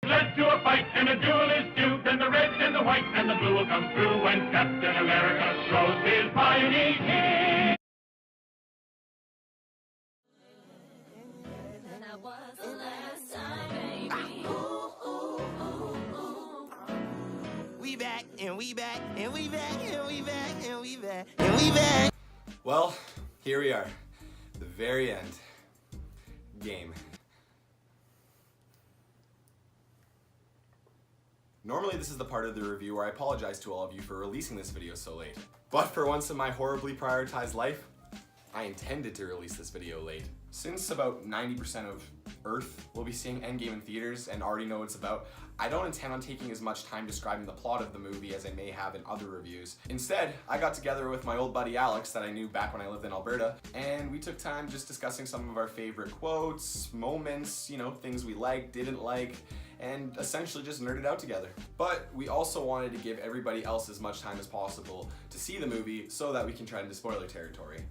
Led to a fight and a duel is due, then the red and the white and the blue will come through when Captain America throws his mighty key. That was the last time, baby. We back and we back and we back and we back and we back and we back. Well, here we are, the very end. Game. Normally this is the part of the review where I apologize to all of you for releasing this video so late. But for once in my horribly prioritized life, I intended to release this video late. Since about 90% of Earth will be seeing Endgame in theaters and already know what it's about, I don't intend on taking as much time describing the plot of the movie as I may have in other reviews. Instead, I got together with my old buddy Alex that I knew back when I lived in Alberta, and we took time just discussing some of our favorite quotes, moments, you know, things we liked, didn't like, and essentially just nerded out together. But we also wanted to give everybody else as much time as possible to see the movie so that we can tread into spoiler territory.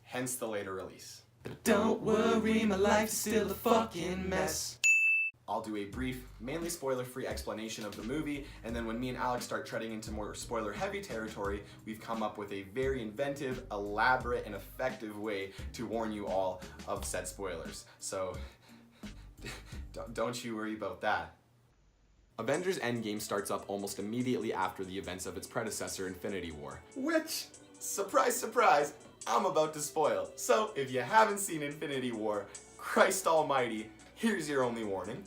Hence the later release. But don't worry, my life's still a fucking mess. I'll do a brief, mainly spoiler-free explanation of the movie, and then when me and Alex start treading into more spoiler-heavy territory, we've come up with a very inventive, elaborate, and effective way to warn you all of said spoilers. So, don't you worry about that. Avengers Endgame starts up almost immediately after the events of its predecessor, Infinity War, which, surprise, surprise, I'm about to spoil. So, if you haven't seen Infinity War, Christ almighty, here's your only warning.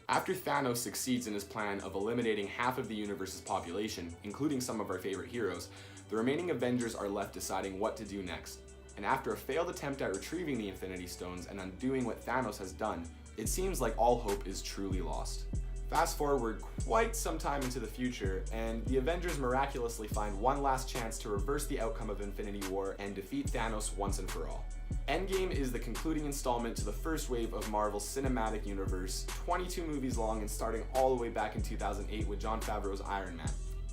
After Thanos succeeds in his plan of eliminating half of the universe's population, including some of our favorite heroes, the remaining Avengers are left deciding what to do next. And after a failed attempt at retrieving the Infinity Stones and undoing what Thanos has done, it seems like all hope is truly lost. Fast forward quite some time into the future, and the Avengers miraculously find one last chance to reverse the outcome of Infinity War and defeat Thanos once and for all. Endgame is the concluding installment to the first wave of Marvel's cinematic universe, 22 movies long and starting all the way back in 2008 with Jon Favreau's Iron Man.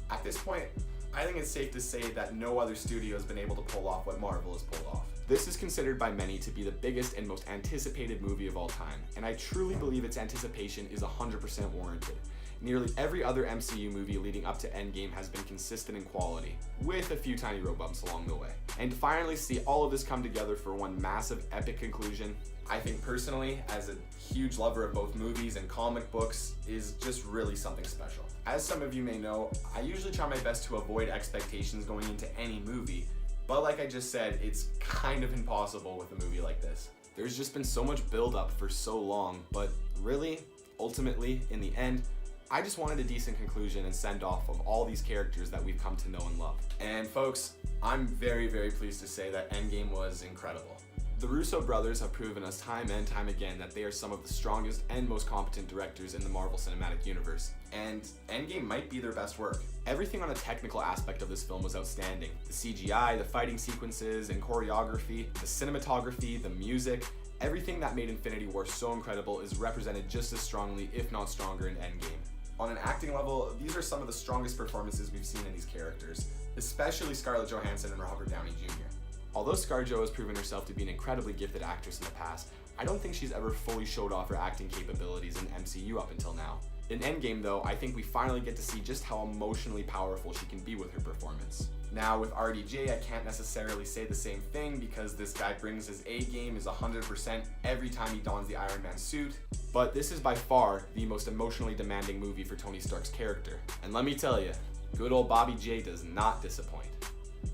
At this point, I think it's safe to say that no other studio has been able to pull off what Marvel has pulled off. This is considered by many to be the biggest and most anticipated movie of all time, and I truly believe its anticipation is 100% warranted. Nearly every other MCU movie leading up to Endgame has been consistent in quality, with a few tiny road bumps along the way. And to finally see all of this come together for one massive epic conclusion, I think personally, as a huge lover of both movies and comic books, is just really something special. As some of you may know, I usually try my best to avoid expectations going into any movie, but like I just said, it's kind of impossible with a movie like this. There's just been so much build-up for so long, but really, ultimately, in the end, I just wanted a decent conclusion and send off of all these characters that we've come to know and love. And folks, I'm very, very pleased to say that Endgame was incredible. The Russo brothers have proven us time and time again that they are some of the strongest and most competent directors in the Marvel Cinematic Universe, and Endgame might be their best work. Everything on a technical aspect of this film was outstanding. The CGI, the fighting sequences and choreography, the cinematography, the music, everything that made Infinity War so incredible is represented just as strongly, if not stronger, in Endgame. On an acting level, these are some of the strongest performances we've seen in these characters, especially Scarlett Johansson and Robert Downey Jr. Although ScarJo has proven herself to be an incredibly gifted actress in the past, I don't think she's ever fully showed off her acting capabilities in MCU up until now. In Endgame though, I think we finally get to see just how emotionally powerful she can be with her performance. Now with RDJ, I can't necessarily say the same thing because this guy brings his A game, is 100% every time he dons the Iron Man suit, but this is by far the most emotionally demanding movie for Tony Stark's character. And let me tell you, good old Bobby J does not disappoint.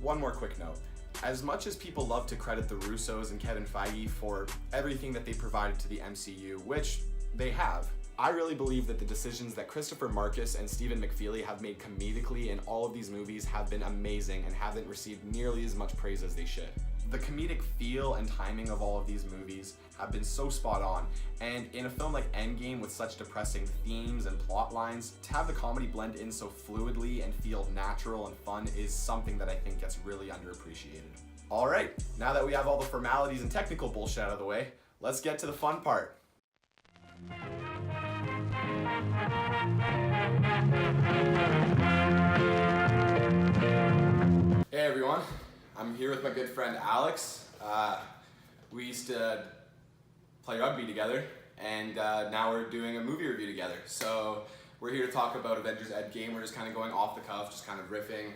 One more quick note. As much as people love to credit the Russos and Kevin Feige for everything that they provided to the MCU, which they have, I really believe that the decisions that Christopher Marcus and Stephen McFeely have made comedically in all of these movies have been amazing and haven't received nearly as much praise as they should. The comedic feel and timing of all of these movies have been so spot on, and in a film like Endgame with such depressing themes and plot lines, to have the comedy blend in so fluidly and feel natural and fun is something that I think gets really underappreciated. Alright, now that we have all the formalities and technical bullshit out of the way, let's get to the fun part. Hey everyone, I'm here with my good friend Alex. We used to play rugby together and now we're doing a movie review together. So we're here to talk about Avengers Endgame. We're just kind of going off the cuff, just kind of riffing,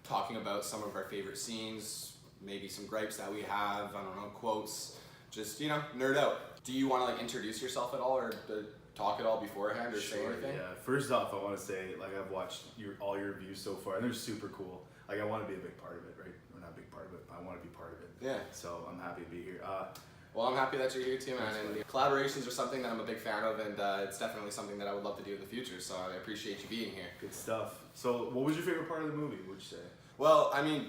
talking about some of our favorite scenes, maybe some gripes that we have, I don't know, quotes, just, you know, nerd out. Do you want to like introduce yourself at all, or talk at all beforehand, or say anything? Yeah. First off, I want to say, like, I've watched all your reviews so far, and they're super cool. Like, I want to be a big part of it, right? Or not a big part of it, but I want to be part of it. Yeah. So I'm happy to be here. Well, I'm happy that you're here too, man. And collaborations are something that I'm a big fan of, and it's definitely something that I would love to do in the future. So I appreciate you being here. Good stuff. So, what was your favorite part of the movie? Would you say? Well, I mean,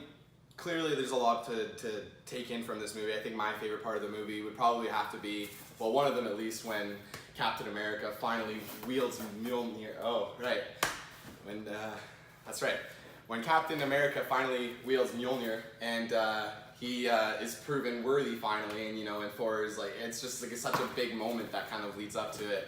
clearly there's a lot to take in from this movie. I think my favorite part of the movie would probably have to be, well, one of them at least, when Captain America finally wields Mjolnir. Oh, right. When that's right. When Captain America finally wields Mjolnir, and he is proven worthy finally, and you know, and Thor is like, it's just like such a big moment that kind of leads up to it.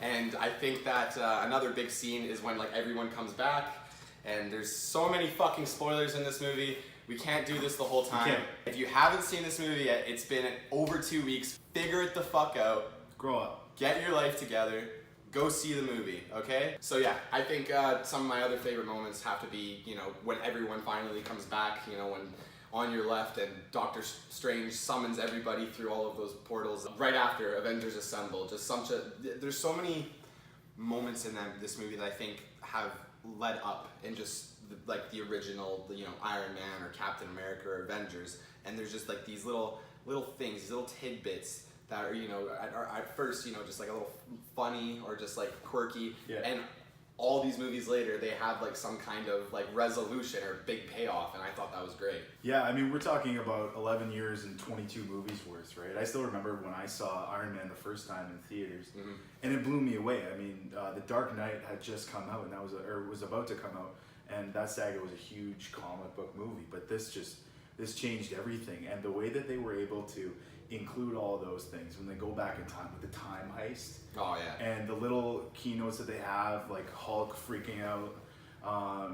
And I think that another big scene is when like everyone comes back, and there's so many fucking spoilers in this movie. We can't do this the whole time. If you haven't seen this movie yet, it's been over 2 weeks. Figure it the fuck out. Grow up. Get your life together. Go see the movie, okay? So yeah, I think some of my other favorite moments have to be, you know, when everyone finally comes back, you know, when on your left and Doctor Strange summons everybody through all of those portals right after Avengers Assemble. Just there's so many moments in this movie that I think have led up in just like the original, you know, Iron Man or Captain America or Avengers, and there's just like these little things, these little tidbits that are, you know, are at first, you know, just like a little funny or just like quirky, and all these movies later, they have like some kind of like resolution or big payoff, and I thought that was great. Yeah, I mean, we're talking about 11 years and 22 movies worth, right? I still remember when I saw Iron Man the first time in theaters, and it blew me away. I mean, The Dark Knight had just come out, and that was about to come out, and that saga was a huge comic book movie. But this changed everything, and the way that they were able to include all of those things when they go back in time with the time heist. Oh yeah. And the little keynotes that they have, like Hulk freaking out,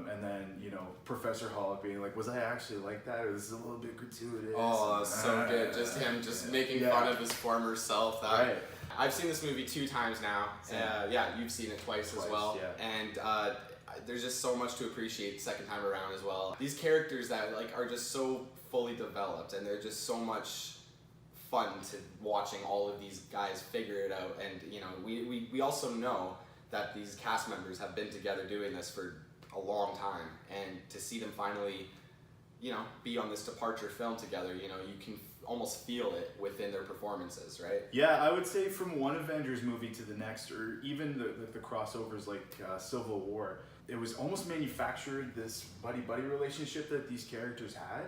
and then, you know, Professor Hulk being like, "Was I actually like that, or this is a little bit gratuitous?" Oh, that's so good. Just him making fun of his former self. Right. I've seen this movie 2 times now. Yeah, you've seen it twice as well. Yeah. And there's just so much to appreciate the second time around as well. These characters that like are just so fully developed, and they're just so much fun to watching all of these guys figure it out. And you know, we also know that these cast members have been together doing this for a long time, and to see them finally, you know, be on this departure film together, you know, you can almost feel it within their performances, right? Yeah, I would say from one Avengers movie to the next, or even the crossovers like Civil War, it was almost manufactured, this buddy-buddy relationship that these characters had.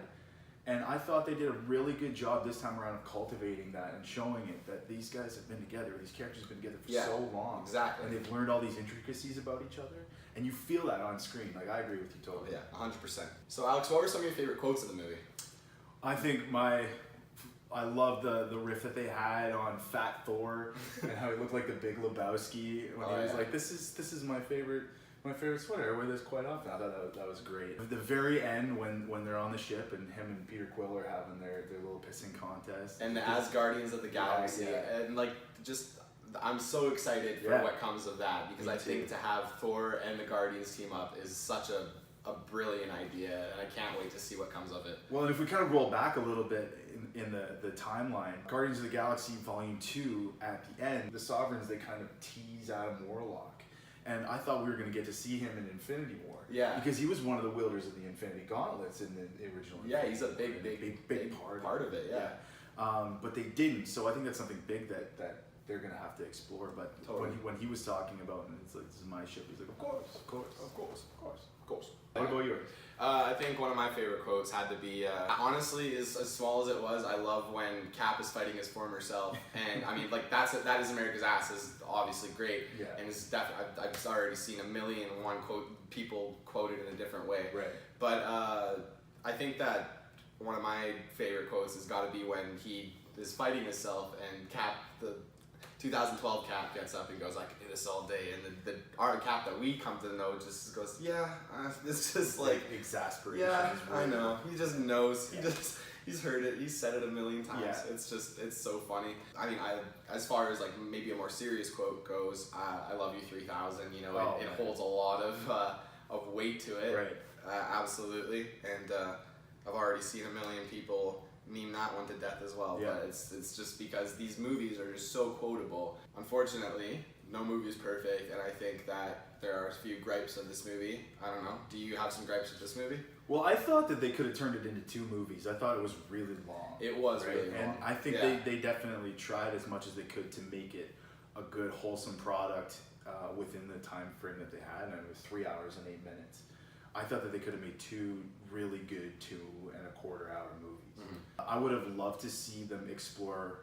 And I thought they did a really good job this time around of cultivating that and showing it that these guys have been together, these characters have been together for so long. Exactly. And they've learned all these intricacies about each other. And you feel that on screen. Like, I agree with you totally. Yeah, 100%. So Alex, what were some of your favorite quotes of the movie? I think I love the riff that they had on Fat Thor and how he looked like the Big Lebowski when he was like, this is my favorite sweater. I wear this quite often. I thought that was great. At the very end, when they're on the ship and him and Peter Quill are having their little pissing contest. And the Asgardians of the Galaxy. And like, just, I'm so excited for what comes of that, because I think to have Thor and the Guardians team up is such a brilliant idea, and I can't wait to see what comes of it. Well, and if we kind of roll back a little bit in the timeline, Guardians of the Galaxy Volume 2, at the end, the Sovereigns, they kind of tease Adam Warlock. And I thought we were going to get to see him in Infinity War. Yeah. Because he was one of the wielders of the Infinity Gauntlets in the original. Yeah, he's a big part of it, yeah. But they didn't, so I think that's something big that they're going to have to explore. But when he was talking about, and it's like, this is my ship, he's like, of course. What about yours? I think one of my favorite quotes had to be, honestly, as small as it was, I love when Cap is fighting his former self. And I mean, like, that is America's Ass is obviously great. Yeah. And it's definitely, I've already seen 1,000,001 people quoted in a different way. Right. But I think that one of my favorite quotes has got to be when he is fighting himself, and Cap, the 2012 Cap, gets up and goes, "I could do this all day," and our Cap that we come to know just goes, "Yeah," it's just like exasperation. Yeah, I know. He just knows. He's heard it. He's said it a million times. Yeah. It's so funny. I mean, as far as like maybe a more serious quote goes, I love you 3000. You know, it holds a lot of weight to it. Right. Absolutely. And I've already seen a million people meme that one to death as well. Yeah. But it's just because these movies are just so quotable. Unfortunately, no movie is perfect, and I think that there are a few gripes of this movie. I don't know. Do you have some gripes with this movie? Well, I thought that they could have turned it into 2 movies. I thought it was really long. It was right? really long. And I think Yeah. they definitely tried as much as they could to make it a good, wholesome product within the time frame that they had, and it was 3 hours and 8 minutes. I thought that they could have made 2 really good 2.25-hour movies. Mm-hmm. I would have loved to see them explore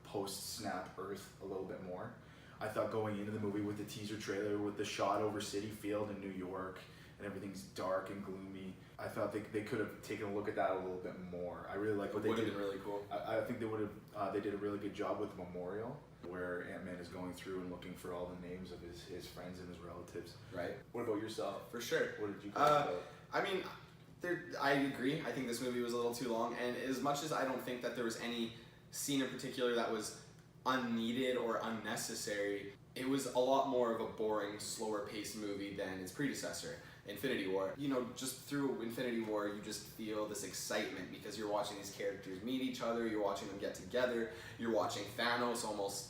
post-Snap Earth a little bit more. I thought going into the movie with the teaser trailer, with the shot over Citi Field in New York, and everything's dark and gloomy, I thought they could have taken a look at that a little bit more. I really like what they did. Would have been really cool. I think they would have. They did a really good job with Memorial, where Ant-Man is going through and looking for all the names of his friends and his relatives. Right. What about yourself? For sure. What did you think about? I mean, I agree. I think this movie was a little too long, and as much as I don't think that there was any scene in particular that was unneeded or unnecessary, it was a lot more of a boring, slower paced movie than its predecessor, Infinity War. You know, just through Infinity War, you just feel this excitement because you're watching these characters meet each other, you're watching them get together, you're watching Thanos almost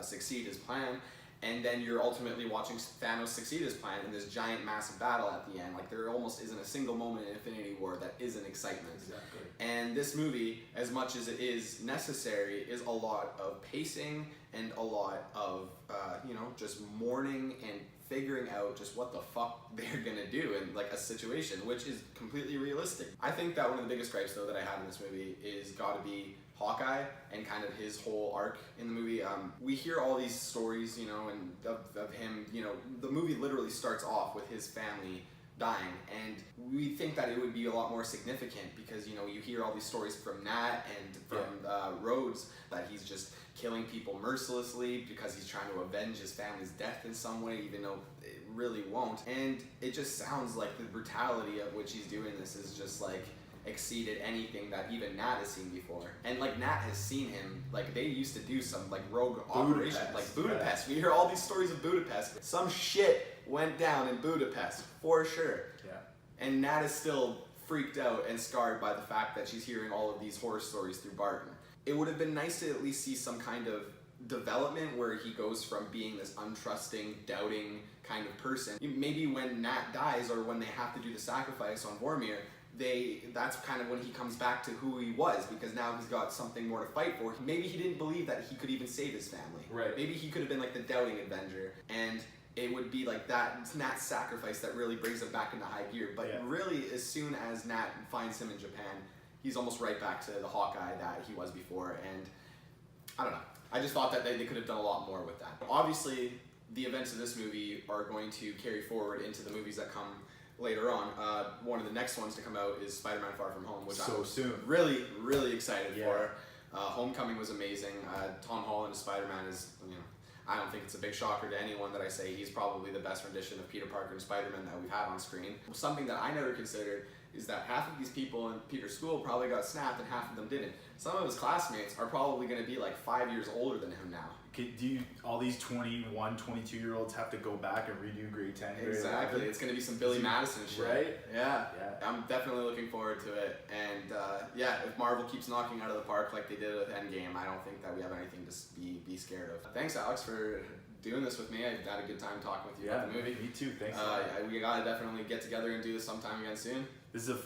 succeed his plan, and then you're ultimately watching Thanos succeed his plan in this giant, massive battle at the end. Like, there almost isn't a single moment in Infinity War that isn't excitement. Exactly. And this movie, as much as it is necessary, is a lot of pacing and a lot of, just mourning and figuring out just what the fuck they're gonna do in like a situation, which is completely realistic. I think that one of the biggest gripes though that I have in this movie is gotta be Hawkeye and kind of his whole arc in the movie. We hear all these stories, and of him, the movie literally starts off with his family dying, and we think that it would be a lot more significant because you hear all these stories from Nat and from Rhodes that he's just killing people mercilessly because he's trying to avenge his family's death in some way, even though it really won't. And it just sounds like the brutality of which he's doing this is just like exceeded anything that even Nat has seen before. And like Nat has seen him, like they used to do some like rogue operation, like Budapest. We hear all these stories of Budapest. Some shit went down in Budapest for sure. Yeah. And Nat is still freaked out and scarred by the fact that she's hearing all of these horror stories through Barton. It would have been nice to at least see some kind of development where he goes from being this untrusting, doubting kind of person. Maybe when Nat dies or when they have to do the sacrifice on Vormir, that's kind of when he comes back to who he was, because now he's got something more to fight for. Maybe he didn't believe that he could even save his family. Right. Maybe he could have been like the doubting Avenger, and it would be like that Nat sacrifice that really brings him back into high gear. But really, as soon as Nat finds him in Japan, he's almost right back to the Hawkeye that he was before, and I don't know. I just thought that they could have done a lot more with that. Obviously, the events of this movie are going to carry forward into the movies that come later on. One of the next ones to come out is Spider-Man Far From Home, which I'm soon. Really, really excited for. Homecoming was amazing. Tom Holland as Spider-Man is, I don't think it's a big shocker to anyone that I say he's probably the best rendition of Peter Parker and Spider-Man that we've had on screen. Something that I never considered is that half of these people in Peter's school probably got snapped and half of them didn't. Some of his classmates are probably going to be like 5 years older than him now. All these 21, 22-year-olds have to go back and redo grade 10? Exactly. It's going to be some Billy Madison shit. Right? Yeah. I'm definitely looking forward to it. And if Marvel keeps knocking out of the park like they did with Endgame, I don't think that we have anything to be scared of. Thanks, Alex, for doing this with me. I had a good time talking with you about the movie. Me too. Thanks. We gotta definitely get together and do this sometime again soon. This is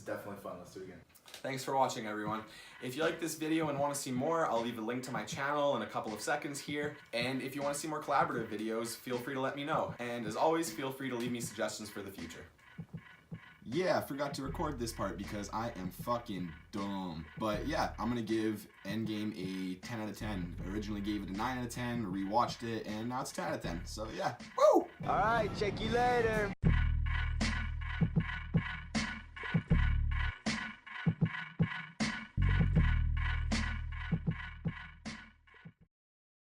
definitely fun. Let's do it again. Thanks for watching, everyone. If you like this video and want to see more, I'll leave a link to my channel in a couple of seconds here. And if you want to see more collaborative videos, feel free to let me know. And as always, feel free to leave me suggestions for the future. Yeah, I forgot to record this part because I am fucking dumb. But yeah, I'm gonna give Endgame a 10 out of 10. Originally gave it a 9 out of 10, rewatched it, and now it's 10 out of 10. So yeah, woo! All right, check you later.